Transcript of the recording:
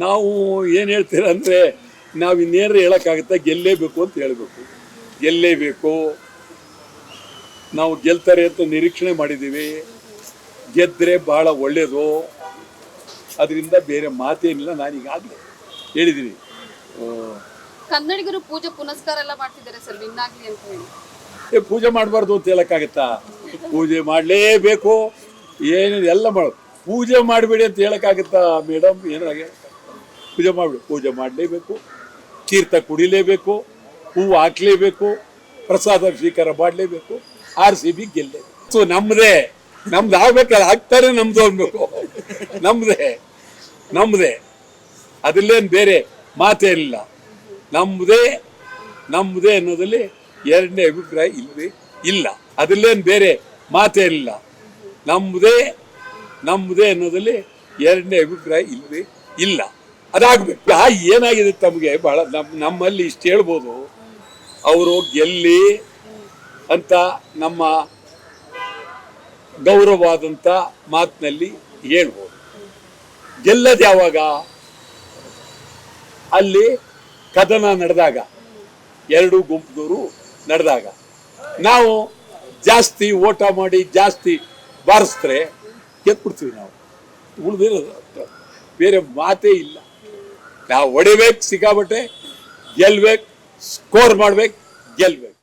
ನಾವು ಏನು ಹೇಳ್ತೀರ ಅಂದರೆ ನಾವು ಇನ್ನೇನು ಹೇಳೋಕ್ಕಾಗುತ್ತಾ, ಗೆಲ್ಲೇಬೇಕು ಅಂತ ಹೇಳಬೇಕು. ಗೆಲ್ಲೇಬೇಕು. ನಾವು ಗೆಲ್ತಾರೆ ಅಂತ ನಿರೀಕ್ಷಣೆ ಮಾಡಿದ್ದೀವಿ. ಗೆದ್ದರೆ ಭಾಳ ಒಳ್ಳೆಯದು. ಅದರಿಂದ ಬೇರೆ ಮಾತೇನಿಲ್ಲ. ನಾನೀಗಾಗಲೇ ಹೇಳಿದ್ದೀನಿ. ಕನ್ನಡಿಗರು ಪೂಜೆ ಪುನಸ್ಕಾರ ಎಲ್ಲ ಮಾಡ್ತಿದ್ದಾರೆ ಸರ್, ವಿನ್ ಆಗ್ಲಿ ಅಂತ ಹೇಳಿ. ಪೂಜೆ ಮಾಡಬಾರ್ದು ಅಂತ ಹೇಳೋಕ್ಕಾಗತ್ತಾ? ಪೂಜೆ ಮಾಡಲೇಬೇಕು. ಏನಿದೆ ಎಲ್ಲ ಮಾಡು. ಪೂಜೆ ಮಾಡಬೇಡಿ ಅಂತ ಹೇಳೋಕ್ಕಾಗತ್ತಾ ಮೇಡಮ್? ಏನಾಗೆ ಪೂಜೆ ಮಾಡಿಬಿಡು. ಪೂಜೆ ಮಾಡಲೇಬೇಕು, ತೀರ್ಥ ಕುಡಿಲೇಬೇಕು, ಹೂವು ಹಾಕಲೇಬೇಕು, ಪ್ರಸಾದ ಸ್ವೀಕಾರ ಮಾಡಲೇಬೇಕು. RCB ಗೆಲ್ಲೇಬೇಕು. ಸೊ ನಮ್ದು ಆಗ್ಬೇಕಾದ್ರೆ ಆಗ್ತಾರೆ, ನಮ್ದು ಅನ್ಬೇಕು. ನಮ್ಮದೇ ಅದರಲ್ಲೇನು ಬೇರೆ ಮಾತೇನಿಲ್ಲ. ನಮ್ಮದೇ ಅನ್ನೋದಲ್ಲಿ ಎರಡನೇ ಅಭಿಪ್ರಾಯ ಇಲ್ಲವೇ ಇಲ್ಲ. ಅದರಲ್ಲೇನು ಬೇರೆ ಮಾತೇನಿಲ್ಲ. ನಮ್ಮದೇ ಅನ್ನೋದಲ್ಲಿ ಎರಡನೇ ಅಭಿಪ್ರಾಯ ಇಲ್ಲವೇ ಇಲ್ಲ. ಅದಾಗಬೇಕು. ಏನಾಗಿದೆ ತಮಗೆ ಭಾಳ ನಮ್ಮಲ್ಲಿ ಇಷ್ಟು ಹೇಳ್ಬೋದು. ಅವರು ಗೆಲ್ಲಿ ಅಂತ ನಮ್ಮ ಗೌರವವಾದಂಥ ಮಾತಿನಲ್ಲಿ ಹೇಳ್ಬೋದು. ಗೆಲ್ಲದು ಯಾವಾಗ? ಅಲ್ಲಿ ಕದನ ನಡೆದಾಗ, ಎರಡು ಗುಂಪುದವರು ನಡೆದಾಗ ನಾವು ಜಾಸ್ತಿ ಓಟ ಮಾಡಿ ಜಾಸ್ತಿ ಬಾರಿಸಿದ್ರೆ ಗೆದ್ಬಿಡ್ತೀವಿ. ನಾವು ಉಳಿದಿರೋದು ಬೇರೆ ಮಾತೇ ಇಲ್ಲ. ನಾವು ಹೊಡಿಬೇಕು, ಸಿಕ್ಕಾಬಟ್ಟೆ ಗೆಲ್ಬೇಕು, ಸ್ಕೋರ್ ಮಾಡ್ಬೇಕು, ಗೆಲ್ಬೇಕು.